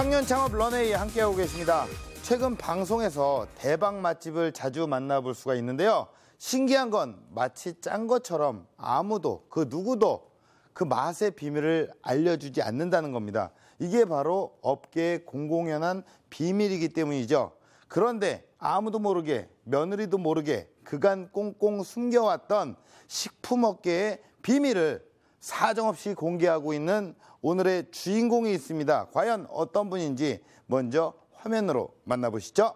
청년 창업 런웨이 함께하고 계십니다. 최근 방송에서 대박 맛집을 자주 만나볼 수가 있는데요. 신기한 건 마치 짠 것처럼 아무도 그 누구도 그 맛의 비밀을 알려주지 않는다는 겁니다. 이게 바로 업계의 공공연한 비밀이기 때문이죠. 그런데 아무도 모르게 며느리도 모르게 그간 꽁꽁 숨겨왔던 식품업계의 비밀을 사정없이 공개하고 있는 오늘의 주인공이 있습니다. 과연 어떤 분인지 먼저 화면으로 만나보시죠.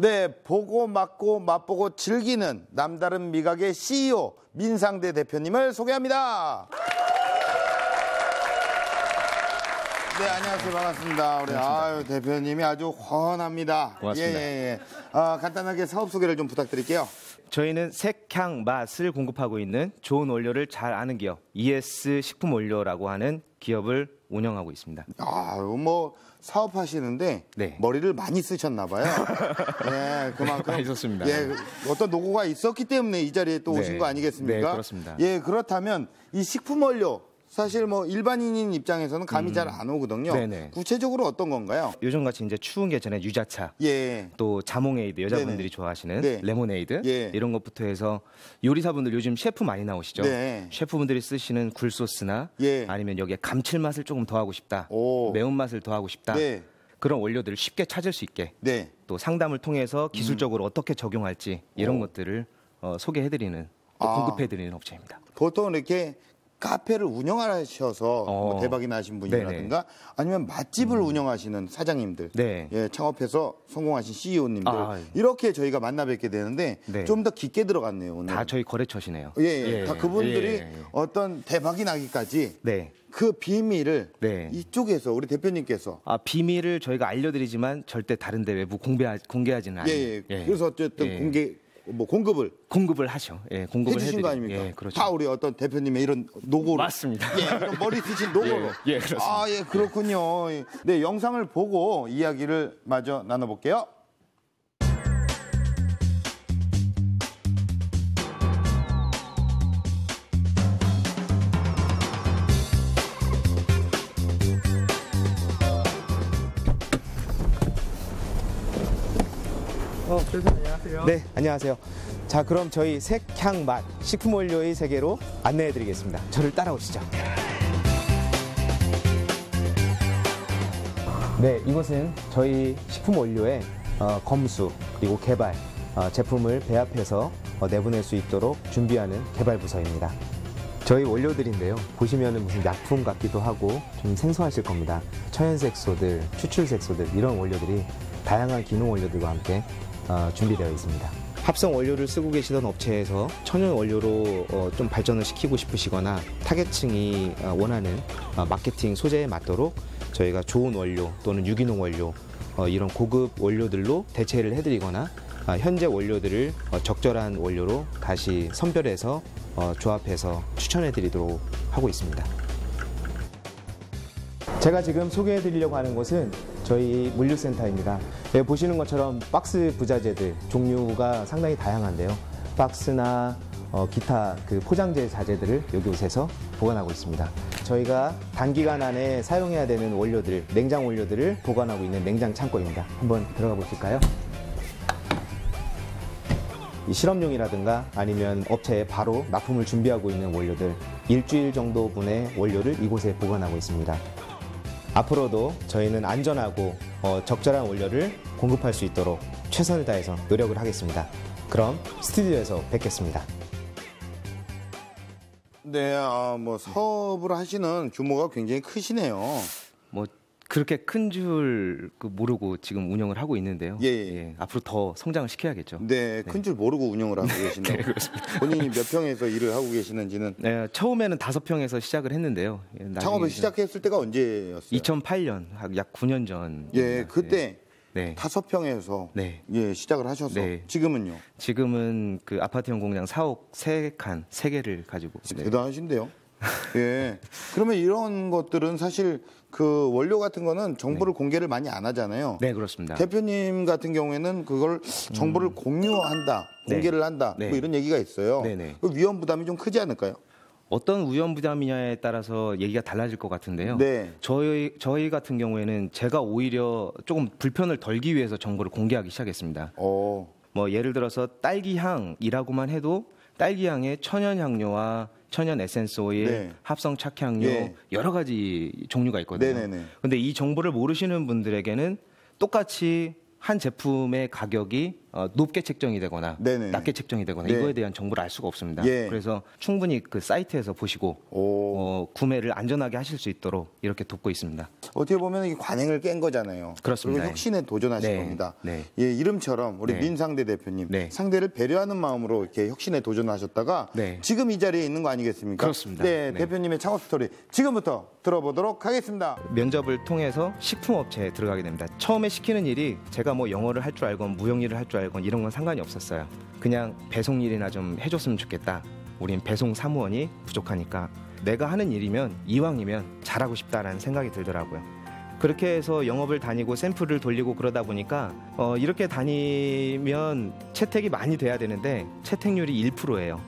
네, 보고 맛고 맛보고 즐기는 남다른 미각의 CEO 민상대 대표님을 소개합니다. 네, 안녕하세요. 반갑습니다. 우리 대표님이 아주 훤합니다. 고맙습니다. 간단하게 사업 소개를 좀 부탁드릴게요. 저희는 색향 맛을 공급하고 있는 좋은 원료를 잘 아는 기업 ES 식품 원료라고 하는 기업을 운영하고 있습니다. 뭐 사업하시는데 네. 머리를 많이 쓰셨나 봐요. 예, 그만큼 많이 썼습니다. 예, 어떤 노고가 있었기 때문에 이 자리에 또 오신 거 아니겠습니까? 네, 그렇습니다. 예, 그렇다면 이 식품 원료 사실 뭐 일반인인 입장에서는 감이 잘 안 오거든요. 네네. 구체적으로 어떤 건가요? 요즘같이 이제 추운 계절에 유자차, 예. 또 자몽에이드 여자분들이 네네. 좋아하시는 네. 레모네이드 예. 이런 것부터 해서 요리사분들 요즘 셰프 많이 나오시죠. 네. 셰프분들이 쓰시는 굴소스나 예. 아니면 여기에 감칠맛을 조금 더하고 싶다, 오. 매운맛을 더하고 싶다 네. 그런 원료들을 쉽게 찾을 수 있게 네. 또 상담을 통해서 기술적으로 어떻게 적용할지 이런 것들을 소개해드리는 또 공급해드리는 업체입니다. 보통 이렇게 카페를 운영하셔서 뭐 대박이 나신 분이라든가 아니면 맛집을 운영하시는 사장님들, 네. 예, 창업해서 성공하신 CEO님들 아, 이렇게 저희가 만나 뵙게 되는데 네. 좀 더 깊게 들어갔네요 오늘. 다 저희 거래처시네요. 예, 다 그분들이 예. 어떤 대박이 나기까지 네. 그 비밀을 네. 이쪽에서 우리 대표님께서 비밀을 저희가 알려드리지만 절대 다른데 외부 공개하지는 않아요. 그래서 어쨌든 공급을 하죠. 예, 공급을 해주신 거 해드리고. 아닙니까? 예, 그렇죠. 다 우리 어떤 대표님의 이런 노고로. 맞습니다. 예, 이런 머리 쓰신 노고로. 예, 그렇습니다. 예, 그렇군요. 네, 영상을 보고 이야기를 마저 나눠볼게요. 안녕하세요. 네, 안녕하세요. 자, 그럼 저희 색향 맛 식품 원료의 세계로 안내해 드리겠습니다. 저를 따라오시죠. 네, 이곳은 저희 식품 원료의 검수 그리고 개발 제품을 배합해서 내보낼 수 있도록 준비하는 개발 부서입니다. 저희 원료들인데요. 보시면은 무슨 약품 같기도 하고 좀 생소하실 겁니다. 천연색소들, 추출색소들 이런 원료들이 다양한 기능 원료들과 함께 준비되어 있습니다. 합성 원료를 쓰고 계시던 업체에서 천연 원료로 좀 발전을 시키고 싶으시거나 타겟층이 원하는 마케팅 소재에 맞도록 저희가 좋은 원료 또는 유기농 원료 이런 고급 원료들로 대체를 해드리거나 현재 원료들을 적절한 원료로 다시 선별해서 조합해서 추천해드리도록 하고 있습니다. 제가 지금 소개해드리려고 하는 곳은 저희 물류센터입니다. 여기 보시는 것처럼 박스 부자재들 종류가 상당히 다양한데요. 박스나 기타 그 포장재 자재들을 여기 옷에서 보관하고 있습니다. 저희가 단기간 안에 사용해야 되는 원료들, 냉장 원료들을 보관하고 있는 냉장 창고입니다. 한번 들어가 보실까요? 이 실험용이라든가 아니면 업체에 바로 납품을 준비하고 있는 원료들 일주일 정도분의 원료를 이곳에 보관하고 있습니다. 앞으로도 저희는 안전하고 적절한 원료를 공급할 수 있도록 최선을 다해서 노력을 하겠습니다. 그럼 스튜디오에서 뵙겠습니다. 네, 뭐 사업을 하시는 규모가 굉장히 크시네요. 뭐 그렇게 큰 줄 모르고 지금 운영을 하고 있는데요. 예. 앞으로 더 성장을 시켜야겠죠. 네, 큰 줄 모르고 운영을 하고 계신다고. 네, 그렇습니다. 본인이 몇 평에서 일을 하고 계시는지는 네, 처음에는 5평에서 시작을 했는데요. 창업을 시작했을 때가 언제였어요? 2008년, 약 9년 전. 예, 그때 네. 5평에서 네. 예, 시작을 하셔서 네. 지금은요? 지금은 그 아파트형 공장 4억 3칸, 3개를 가지고. 네. 대단하신데요. 예. 그러면 이런 것들은 사실 그 원료 같은 거는 정보를 공개를 많이 안 하잖아요. 네, 그렇습니다. 대표님 같은 경우에는 그걸 정보를 공유한다, 네. 공개를 한다, 네. 뭐 이런 얘기가 있어요. 네네. 그 위험 부담이 좀 크지 않을까요? 어떤 위험 부담이냐에 따라서 얘기가 달라질 것 같은데요. 네. 저희 같은 경우에는 제가 오히려 조금 불편을 덜기 위해서 정보를 공개하기 시작했습니다. 뭐 예를 들어서 딸기향이라고만 해도 딸기향에 천연향료와 천연 에센스 오일, 네. 합성 착향료 예. 여러 가지 종류가 있거든요. 네네네. 근데 이 정보를 모르시는 분들에게는 똑같이 한 제품의 가격이 높게 책정이 되거나 네네. 낮게 책정이 되거나 네. 이거에 대한 정보를 알 수가 없습니다. 예. 그래서 충분히 그 사이트에서 보시고 구매를 안전하게 하실 수 있도록 이렇게 돕고 있습니다. 어떻게 보면 이 관행을 깬 거잖아요. 그렇습니다. 그리고 혁신에 도전하신 네. 겁니다. 네. 예, 이름처럼 우리 네. 민상대 대표님 네. 상대를 배려하는 마음으로 이렇게 혁신에 도전하셨다가 네. 지금 이 자리에 있는 거 아니겠습니까? 그렇습니다. 네, 네. 대표님의 창업 스토리 지금부터 들어보도록 하겠습니다. 면접을 통해서 식품업체에 들어가게 됩니다. 처음에 시키는 일이 제가 뭐 영어를 할 줄 알건 무용일을 할 줄 알건 이런 건 상관이 없었어요. 그냥 배송 일이나 좀 해줬으면 좋겠다. 우린 배송 사무원이 부족하니까 내가 하는 일이면 이왕이면 잘하고 싶다라는 생각이 들더라고요. 그렇게 해서 영업을 다니고 샘플을 돌리고 그러다 보니까 이렇게 다니면 채택이 많이 돼야 되는데 채택률이 1%예요.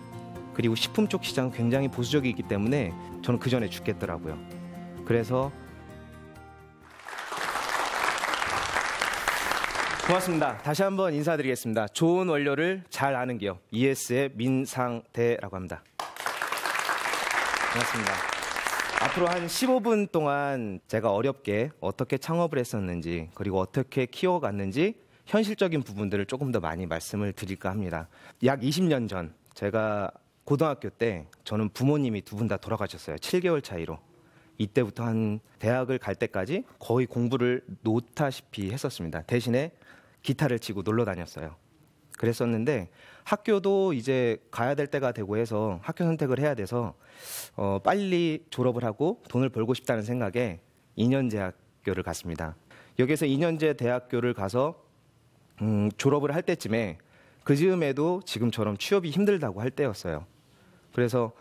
그리고 식품 쪽 시장은 굉장히 보수적이기 때문에 저는 그 전에 죽겠더라고요. 그래서 고맙습니다. 다시 한번 인사드리겠습니다. 좋은 원료를 잘 아는 기업 ES의 민상대라고 합니다. 고맙습니다. 앞으로 한 15분 동안 제가 어렵게 어떻게 창업을 했었는지 그리고 어떻게 키워갔는지 현실적인 부분들을 조금 더 많이 말씀을 드릴까 합니다. 약 20년 전 제가 고등학교 때 저는 부모님이 두 분 다 돌아가셨어요. 7개월 차이로. 이때부터 한 대학을 갈 때까지 거의 공부를 놓다시피 했었습니다. 대신에 기타를 치고 놀러 다녔어요. 그랬었는데 학교도 이제 가야 될 때가 되고 해서 학교 선택을 해야 돼서 빨리 졸업을 하고 돈을 벌고 싶다는 생각에 2년제 학교를 갔습니다. 여기서 2년제 대학교를 가서 졸업을 할 때쯤에 그 즈음에도 지금처럼 취업이 힘들다고 할 때였어요. 그래서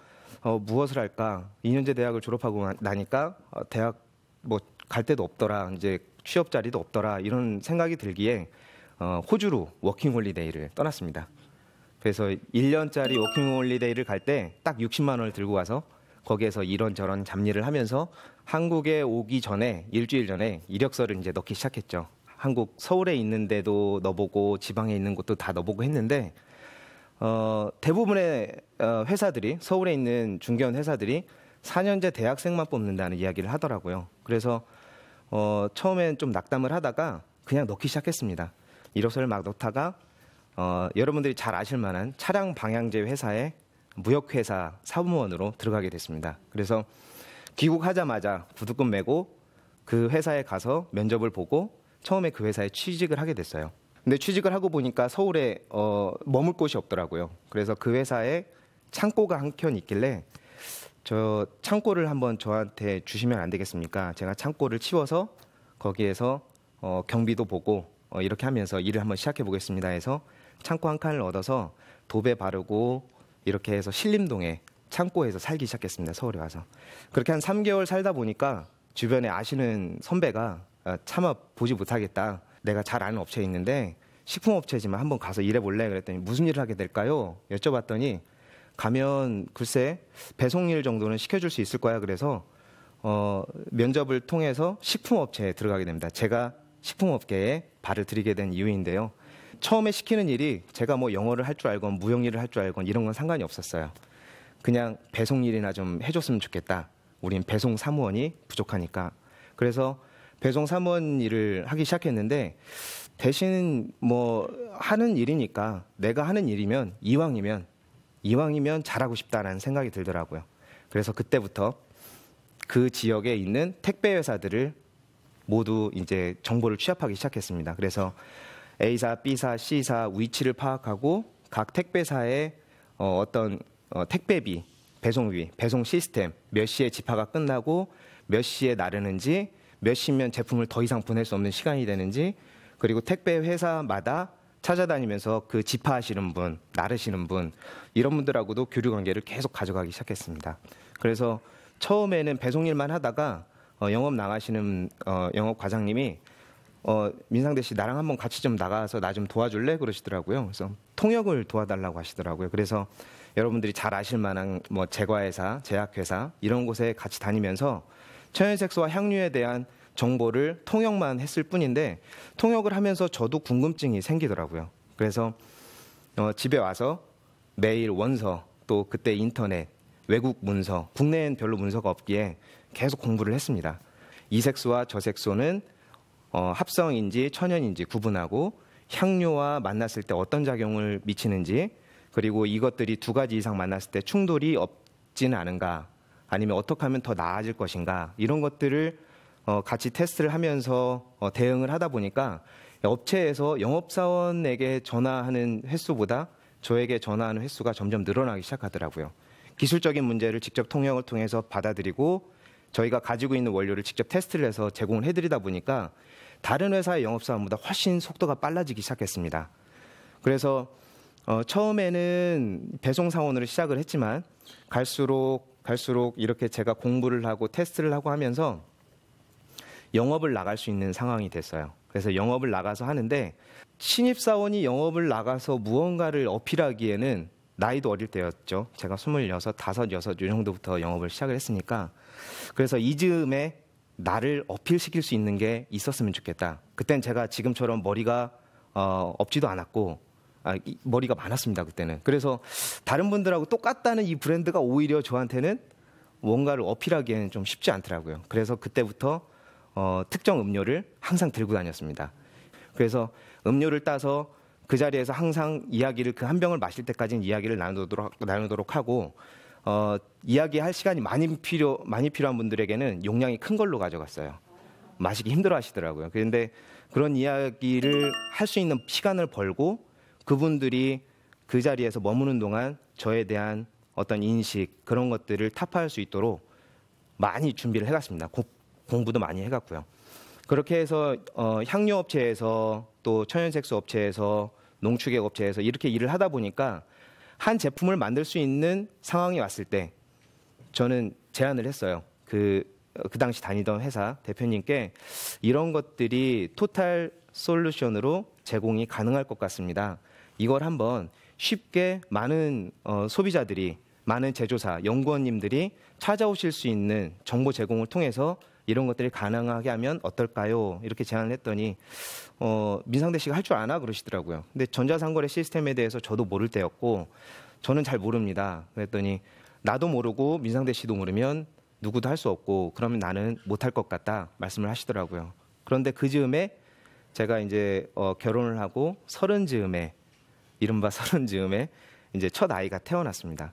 무엇을 할까? 2년제 대학을 졸업하고 나니까 대학 뭐 갈 데도 없더라. 이제 취업 자리도 없더라. 이런 생각이 들기에 호주로 워킹홀리데이를 떠났습니다. 그래서 1년짜리 워킹홀리데이를 갈 때 딱 60만 원을 들고 가서 거기에서 이런저런 잡일을 하면서 한국에 오기 전에 일주일 전에 이력서를 이제 넣기 시작했죠. 한국 서울에 있는데도 넣어보고 지방에 있는 곳도 다 넣어보고 했는데 대부분의 회사들이 서울에 있는 중견 회사들이 4년제 대학생만 뽑는다는 이야기를 하더라고요. 그래서 처음엔 좀 낙담을 하다가 그냥 넣기 시작했습니다. 이력서를 막 넣다가 여러분들이 잘 아실 만한 차량 방향제 회사의 무역회사 사무원으로 들어가게 됐습니다. 그래서 귀국하자마자 구두금 메고 그 회사에 가서 면접을 보고 처음에 그 회사에 취직을 하게 됐어요. 근데 취직을 하고 보니까 서울에 머물 곳이 없더라고요. 그래서 그 회사에 창고가 한 켠 있길래 저 창고를 한번 저한테 주시면 안 되겠습니까? 제가 창고를 치워서 거기에서 경비도 보고 이렇게 하면서 일을 한번 시작해 보겠습니다 해서 창고 한 칸을 얻어서 도배 바르고 이렇게 해서 신림동에 창고에서 살기 시작했습니다. 서울에 와서. 그렇게 한 3개월 살다 보니까 주변에 아시는 선배가 차마 보지 못하겠다. 내가 잘 아는 업체에 있는데 식품업체지만 한번 가서 일해볼래? 그랬더니 무슨 일을 하게 될까요? 여쭤봤더니 가면 글쎄 배송일 정도는 시켜줄 수 있을 거야. 그래서 면접을 통해서 식품업체에 들어가게 됩니다. 제가 식품업계에 발을 들이게 된 이유인데요. 처음에 시키는 일이 제가 뭐 영어를 할 줄 알건 무용일을 할 줄 알건 이런 건 상관이 없었어요. 그냥 배송일이나 좀 해줬으면 좋겠다. 우린 배송 사무원이 부족하니까. 그래서 배송 사무원 일을 하기 시작했는데 대신 뭐 하는 일이니까 내가 하는 일이면 이왕이면 잘하고 싶다라는 생각이 들더라고요. 그래서 그때부터 그 지역에 있는 택배 회사들을 모두 이제 정보를 취합하기 시작했습니다. 그래서 A사, B사, C사 위치를 파악하고 각 택배사의 어떤 택배비, 배송비, 배송 시스템, 몇 시에 집하가 끝나고 몇 시에 나르는지, 몇 시면 제품을 더 이상 보낼 수 없는 시간이 되는지, 그리고 택배 회사마다 찾아다니면서 그 집하하시는 분, 나르시는 분, 이런 분들하고도 교류 관계를 계속 가져가기 시작했습니다. 그래서 처음에는 배송일만 하다가 영업 나가시는 영업 과장님이 민상대 씨 나랑 한번 같이 좀 나가서 나 좀 도와줄래? 그러시더라고요. 그래서 통역을 도와달라고 하시더라고요. 그래서 여러분들이 잘 아실 만한 뭐 제과회사, 제약회사 이런 곳에 같이 다니면서 천연색소와 향료에 대한 정보를 통역만 했을 뿐인데 통역을 하면서 저도 궁금증이 생기더라고요. 그래서 집에 와서 매일 원서, 또 그때 인터넷, 외국 문서, 국내엔 별로 문서가 없기에 계속 공부를 했습니다. 이 색소와 저 색소는 합성인지 천연인지 구분하고 향료와 만났을 때 어떤 작용을 미치는지, 그리고 이것들이 두 가지 이상 만났을 때 충돌이 없지는 않은가, 아니면 어떻게 하면 더 나아질 것인가, 이런 것들을 같이 테스트를 하면서 대응을 하다 보니까 업체에서 영업사원에게 전화하는 횟수보다 저에게 전화하는 횟수가 점점 늘어나기 시작하더라고요. 기술적인 문제를 직접 통역을 통해서 받아들이고 저희가 가지고 있는 원료를 직접 테스트를 해서 제공을 해드리다 보니까 다른 회사의 영업사원보다 훨씬 속도가 빨라지기 시작했습니다. 그래서 처음에는 배송사원으로 시작을 했지만 갈수록 이렇게 제가 공부를 하고 테스트를 하고 하면서 영업을 나갈 수 있는 상황이 됐어요. 그래서 영업을 나가서 하는데 신입사원이 영업을 나가서 무언가를 어필하기에는 나이도 어릴 때였죠. 제가 26, 5, 6 이 정도부터 영업을 시작을 했으니까 그래서 이즈음에 나를 어필시킬 수 있는 게 있었으면 좋겠다. 그땐 제가 지금처럼 머리가 없지도 않았고 머리가 많았습니다. 그때는. 그래서 다른 분들하고 똑같다는 이 브랜드가 오히려 저한테는 뭔가를 어필하기에는 좀 쉽지 않더라고요. 그래서 그때부터 특정 음료를 항상 들고 다녔습니다. 그래서 음료를 따서 그 자리에서 항상 이야기를 그 한 병을 마실 때까지는 이야기를 나누도록 하고 이야기할 시간이 많이 필요한 분들에게는 용량이 큰 걸로 가져갔어요. 마시기 힘들어 하시더라고요. 그런데 그런 이야기를 할 수 있는 시간을 벌고 그분들이 그 자리에서 머무는 동안 저에 대한 어떤 인식, 그런 것들을 타파할 수 있도록 많이 준비를 해갔습니다. 공부도 많이 해갔고요. 그렇게 해서 향료업체에서 또 천연색소 업체에서 농축액 업체에서 이렇게 일을 하다 보니까 한 제품을 만들 수 있는 상황이 왔을 때 저는 제안을 했어요. 그 당시 다니던 회사 대표님께 이런 것들이 토탈 솔루션으로 제공이 가능할 것 같습니다. 이걸 한번 쉽게 많은 소비자들이, 많은 제조사, 연구원님들이 찾아오실 수 있는 정보 제공을 통해서 이런 것들이 가능하게 하면 어떨까요? 이렇게 제안을 했더니 민상대 씨가 할 줄 아나? 그러시더라고요. 근데 전자상거래 시스템에 대해서 저도 모를 때였고 저는 잘 모릅니다. 그랬더니 나도 모르고 민상대 씨도 모르면 누구도 할 수 없고 그러면 나는 못할 것 같다 말씀을 하시더라고요. 그런데 그 즈음에 제가 이제 결혼을 하고 이른바 30즈음에 이제 첫 아이가 태어났습니다.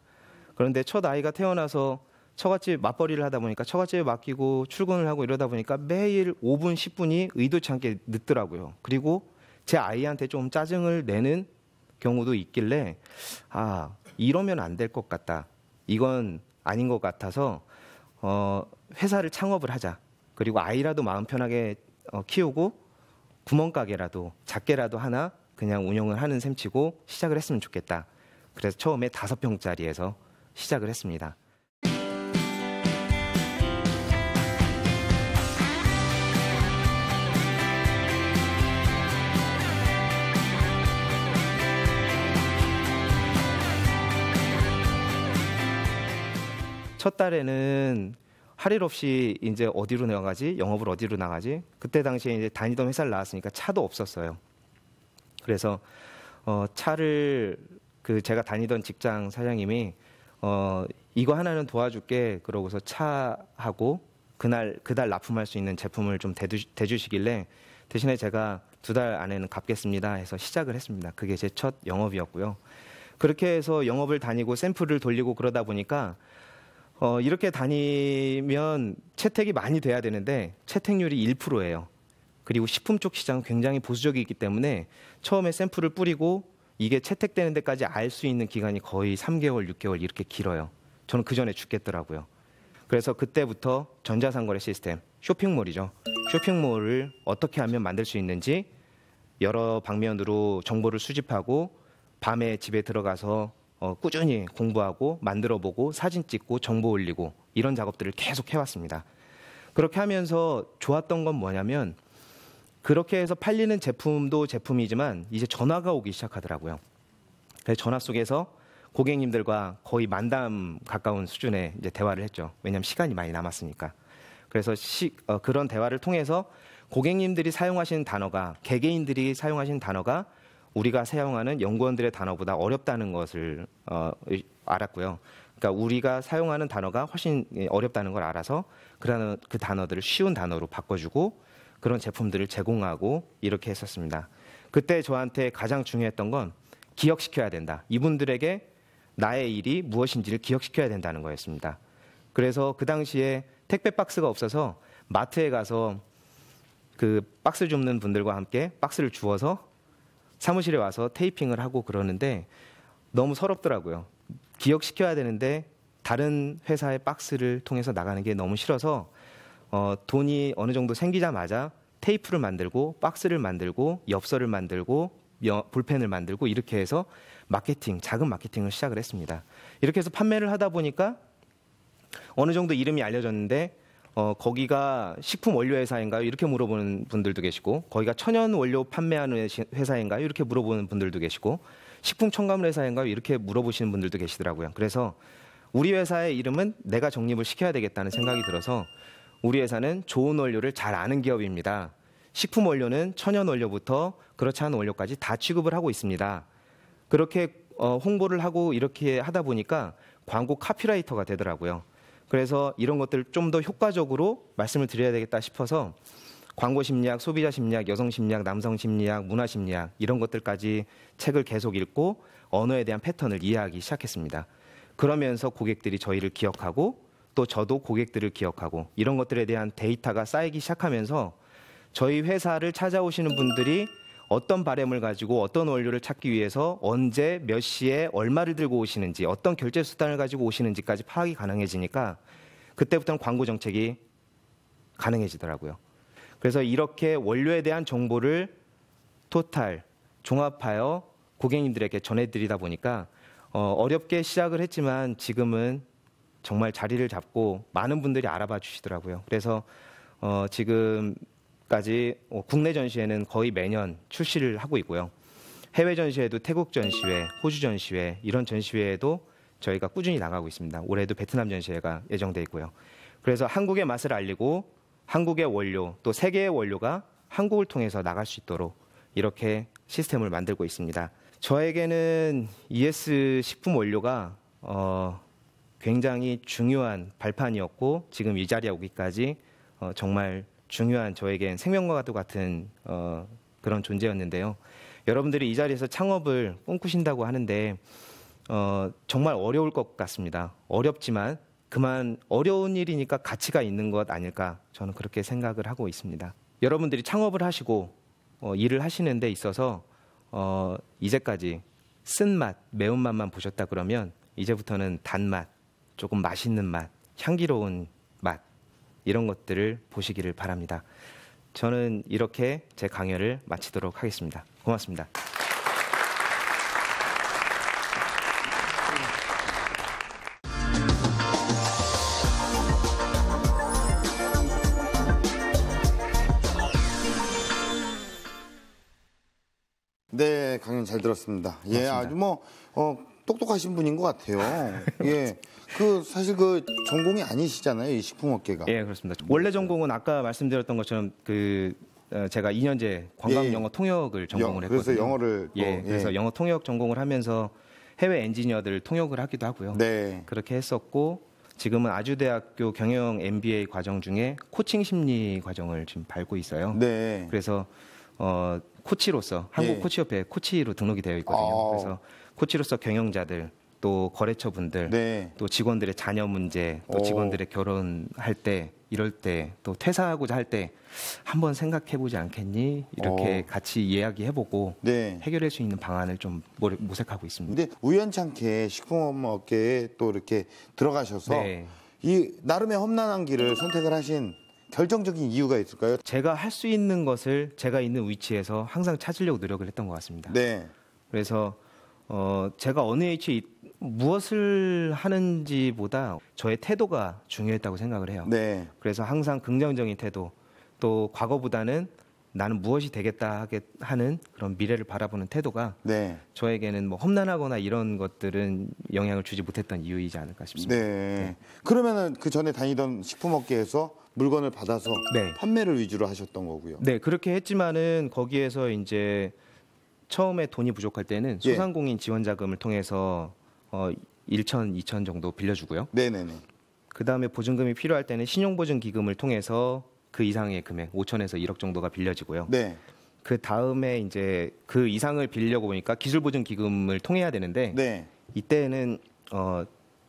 그런데 첫 아이가 태어나서 처갓집 맞벌이를 하다 보니까 처갓집에 맡기고 출근을 하고 이러다 보니까 매일 5분, 10분이 의도치 않게 늦더라고요. 그리고 제 아이한테 좀 짜증을 내는 경우도 있길래 이러면 안 될 것 같다. 이건 아닌 것 같아서 회사를 창업을 하자. 그리고 아이라도 마음 편하게 키우고 구멍가게라도 작게라도 하나 그냥 운영을 하는 셈치고 시작을 했으면 좋겠다. 그래서 처음에 5평짜리에서 시작을 했습니다. 첫 달에는 할 일 없이 이제 어디로 나가지? 영업을 어디로 나가지? 그때 당시에 이제 다니던 회사를 나왔으니까 차도 없었어요. 그래서 차를 제가 다니던 직장 사장님이 이거 하나는 도와줄게 그러고서 차하고 그달 납품할 수 있는 제품을 좀 대주시길래 대신에 제가 2달 안에는 갚겠습니다 해서 시작을 했습니다. 그게 제 첫 영업이었고요. 그렇게 해서 영업을 다니고 샘플을 돌리고 그러다 보니까 이렇게 다니면 채택이 많이 돼야 되는데 채택률이 1%예요. 그리고 식품 쪽 시장은 굉장히 보수적이기 때문에 처음에 샘플을 뿌리고 이게 채택되는 데까지 알 수 있는 기간이 거의 3개월, 6개월 이렇게 길어요. 저는 그 전에 죽겠더라고요. 그래서 그때부터 전자상거래 시스템, 쇼핑몰이죠. 쇼핑몰을 어떻게 하면 만들 수 있는지 여러 방면으로 정보를 수집하고 밤에 집에 들어가서 꾸준히 공부하고 만들어보고 사진 찍고 정보 올리고 이런 작업들을 계속 해왔습니다. 그렇게 하면서 좋았던 건 뭐냐면 그렇게 해서 팔리는 제품도 제품이지만 이제 전화가 오기 시작하더라고요. 그래서 전화 속에서 고객님들과 거의 만담 가까운 수준의 이제 대화를 했죠. 왜냐하면 시간이 많이 남았으니까. 그래서 그런 대화를 통해서 고객님들이 사용하시는 단어가 개개인들이 사용하시는 단어가 우리가 사용하는 연구원들의 단어보다 어렵다는 것을 알았고요. 그러니까 우리가 사용하는 단어가 훨씬 어렵다는 걸 알아서 그 단어들을 쉬운 단어로 바꿔주고 그런 제품들을 제공하고 이렇게 했었습니다. 그때 저한테 가장 중요했던 건 기억시켜야 된다. 이분들에게 나의 일이 무엇인지를 기억시켜야 된다는 거였습니다. 그래서 그 당시에 택배 박스가 없어서 마트에 가서 그 박스 줍는 분들과 함께 박스를 주워서 사무실에 와서 테이핑을 하고 그러는데 너무 서럽더라고요. 기억시켜야 되는데 다른 회사의 박스를 통해서 나가는 게 너무 싫어서 돈이 어느 정도 생기자마자 테이프를 만들고 박스를 만들고 엽서를 만들고 볼펜을 만들고 이렇게 해서 작은 마케팅을 시작을 했습니다. 이렇게 해서 판매를 하다 보니까 어느 정도 이름이 알려졌는데 거기가 식품 원료 회사인가요? 이렇게 물어보는 분들도 계시고 거기가 천연 원료 판매하는 회사인가요? 이렇게 물어보는 분들도 계시고 식품 첨가물 회사인가요? 이렇게 물어보시는 분들도 계시더라고요. 그래서 우리 회사의 이름은 내가 정립을 시켜야 되겠다는 생각이 들어서 우리 회사는 좋은 원료를 잘 아는 기업입니다. 식품 원료는 천연 원료부터 그렇지 않은 원료까지 다 취급을 하고 있습니다. 그렇게 홍보를 하고 이렇게 하다 보니까 광고 카피라이터가 되더라고요. 그래서 이런 것들 좀 더 효과적으로 말씀을 드려야 되겠다 싶어서 광고 심리학, 소비자 심리학, 여성 심리학, 남성 심리학, 문화 심리학 이런 것들까지 책을 계속 읽고 언어에 대한 패턴을 이해하기 시작했습니다. 그러면서 고객들이 저희를 기억하고 또 저도 고객들을 기억하고 이런 것들에 대한 데이터가 쌓이기 시작하면서 저희 회사를 찾아오시는 분들이 어떤 바램을 가지고 어떤 원료를 찾기 위해서 언제 몇 시에 얼마를 들고 오시는지 어떤 결제 수단을 가지고 오시는지까지 파악이 가능해지니까 그때부터는 광고 정책이 가능해지더라고요. 그래서 이렇게 원료에 대한 정보를 토탈 종합하여 고객님들에게 전해드리다 보니까 어렵게 시작을 했지만 지금은 정말 자리를 잡고 많은 분들이 알아봐 주시더라고요. 그래서 지금까지 국내 전시회는 거의 매년 출시를 하고 있고요. 해외 전시회도 태국 전시회, 호주 전시회 이런 전시회에도 저희가 꾸준히 나가고 있습니다. 올해도 베트남 전시회가 예정돼 있고요. 그래서 한국의 맛을 알리고 한국의 원료 또 세계의 원료가 한국을 통해서 나갈 수 있도록 이렇게 시스템을 만들고 있습니다. 저에게는 ES 식품 원료가 굉장히 중요한 발판이었고 지금 이 자리에 오기까지 정말 중요한 저에겐 생명과 같은 그런 존재였는데요. 여러분들이 이 자리에서 창업을 꿈꾸신다고 하는데 정말 어려울 것 같습니다. 어렵지만 그만 어려운 일이니까 가치가 있는 것 아닐까 저는 그렇게 생각을 하고 있습니다. 여러분들이 창업을 하시고 일을 하시는 데 있어서 이제까지 쓴맛, 매운맛만 보셨다 그러면 이제부터는 단맛, 조금 맛있는 맛, 향기로운 맛 이런 것들을 보시기를 바랍니다. 저는 이렇게 제 강연을 마치도록 하겠습니다. 고맙습니다. 네, 강연 잘 들었습니다. 예, 아주 똑똑하신 분인 것 같아요. 예, 사실 전공이 아니시잖아요, 이 식품업계가. 예, 그렇습니다. 원래 전공은 아까 말씀드렸던 것처럼 제가 2년제 관광 영어 통역을 전공을 했거든요. 그래서 영어를 그래서 영어 통역 전공을 하면서 해외 엔지니어들 통역을 하기도 하고요. 네. 그렇게 했었고 지금은 아주대학교 경영 MBA 과정 중에 코칭 심리 과정을 지금 밟고 있어요. 네. 그래서 코치로서 한국 코치협회 코치로 등록이 되어 있거든요. 그래서 코치로서 경영자들 또 거래처 분들, 네. 또 직원들의 자녀 문제, 또 오. 직원들의 결혼할 때, 이럴 때, 또 퇴사하고자 할 때 한번 생각해보지 않겠니? 이렇게 같이 이야기해보고 네. 해결할 수 있는 방안을 좀 모색하고 있습니다. 근데 우연찮게 식품업계에 또 이렇게 들어가셔서 네. 이 나름의 험난한 길을 선택을 하신 결정적인 이유가 있을까요? 제가 할 수 있는 것을 제가 있는 위치에서 항상 찾으려고 노력을 했던 것 같습니다. 네. 그래서 제가 어느 위치에 무엇을 하는지보다 저의 태도가 중요했다고 생각을 해요. 네. 그래서 항상 긍정적인 태도, 또 과거보다는 나는 무엇이 되겠다 하는 그런 미래를 바라보는 태도가 네. 저에게는 뭐 험난하거나 이런 것들은 영향을 주지 못했던 이유이지 않을까 싶습니다. 네. 그러면은 그 전에 다니던 식품업계에서 물건을 받아서 네. 판매를 위주로 하셨던 거고요. 네, 그렇게 했지만은 거기에서 이제 처음에 돈이 부족할 때는 예. 소상공인 지원 자금을 통해서 1천, 2천 정도 빌려주고요. 네네네. 그 다음에 보증금이 필요할 때는 신용보증기금을 통해서 그 이상의 금액 5천에서 1억 정도가 빌려지고요. 네. 그 다음에 이제 그 이상을 빌려고 보니까 기술보증기금을 통해야 되는데 네. 이때는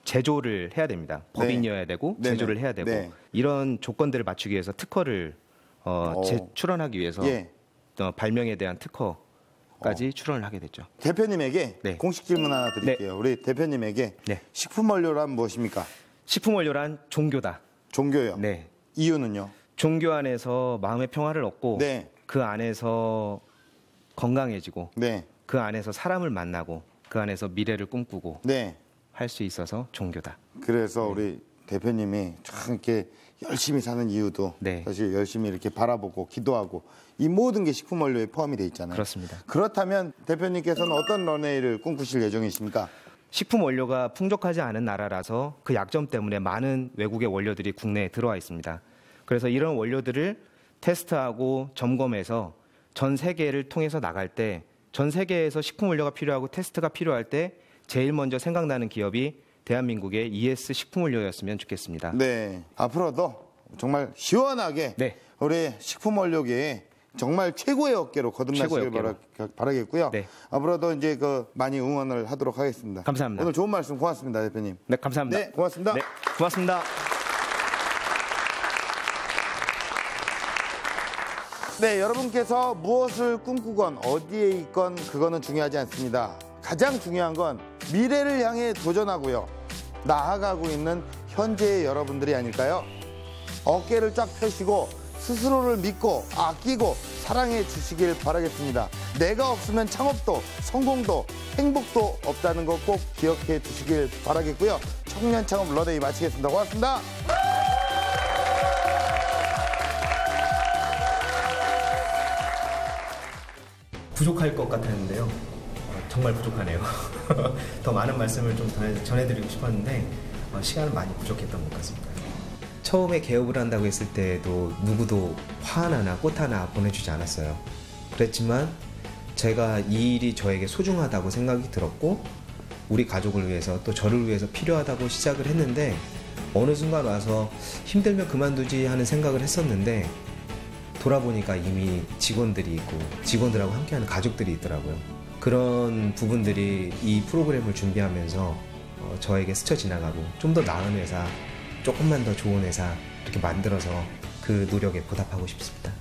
제조를 해야 됩니다. 법인이어야 되고 네네. 제조를 해야 되고 네. 이런 조건들을 맞추기 위해서 특허를 출원하기 위해서 예. 발명에 대한 특허까지 출원을 하게 됐죠. 대표님에게 네. 공식 질문 하나 드릴게요. 우리 대표님에게 네. 식품원료란 무엇입니까? 식품원료란 종교다. 종교요. 네. 이유는요? 종교 안에서 마음의 평화를 얻고 네. 그 안에서 건강해지고 네. 그 안에서 사람을 만나고 그 안에서 미래를 꿈꾸고 네. 할 수 있어서 종교다. 그래서 우리 대표님이 참 이렇게 열심히 사는 이유도 네. 사실 열심히 이렇게 바라보고 기도하고 이 모든 게 식품원료에 포함이 돼 있잖아요. 그렇습니다. 그렇다면 대표님께서는 어떤 런웨이를 꿈꾸실 예정이십니까? 식품 원료가 풍족하지 않은 나라라서 그 약점 때문에 많은 외국의 원료들이 국내에 들어와 있습니다. 그래서 이런 원료들을 테스트하고 점검해서 전 세계를 통해서 나갈 때 전 세계에서 식품 원료가 필요하고 테스트가 필요할 때 제일 먼저 생각나는 기업이 대한민국의 ES 식품 원료였으면 좋겠습니다. 네. 앞으로도 정말 시원하게 네. 우리 식품원료계에 정말 최고의 어깨로 거듭나시길 최고의 어깨로. 바라겠고요. 네. 앞으로도 이제 많이 응원을 하도록 하겠습니다. 감사합니다. 오늘 좋은 말씀 고맙습니다, 대표님. 네, 감사합니다. 네, 고맙습니다. 네, 고맙습니다. 네, 여러분께서 무엇을 꿈꾸건 어디에 있건 그거는 중요하지 않습니다. 가장 중요한 건 미래를 향해 도전하고요. 나아가고 있는 현재의 여러분들이 아닐까요? 어깨를 쫙 펴시고 스스로를 믿고 아끼고 사랑해 주시길 바라겠습니다. 내가 없으면 창업도 성공도 행복도 없다는 거 꼭 기억해 주시길 바라겠고요. 청년 창업 런웨이 마치겠습니다. 고맙습니다. 부족할 것 같았는데요. 정말 부족하네요. 더 많은 말씀을 좀 전해드리고 싶었는데 시간은 많이 부족했던 것 같습니다. 처음에 개업을 한다고 했을 때도 누구도 화 하나나 꽃 하나 보내주지 않았어요. 그랬지만 제가 이 일이 저에게 소중하다고 생각이 들었고 우리 가족을 위해서 또 저를 위해서 필요하다고 시작을 했는데 어느 순간 와서 힘들면 그만두지 하는 생각을 했었는데 돌아보니까 이미 직원들이 있고 직원들하고 함께하는 가족들이 있더라고요. 그런 부분들이 이 프로그램을 준비하면서 저에게 스쳐 지나가고 좀 더 나은 회사, 조금만 더 좋은 회사 이렇게 만들어서 그 노력에 보답하고 싶습니다.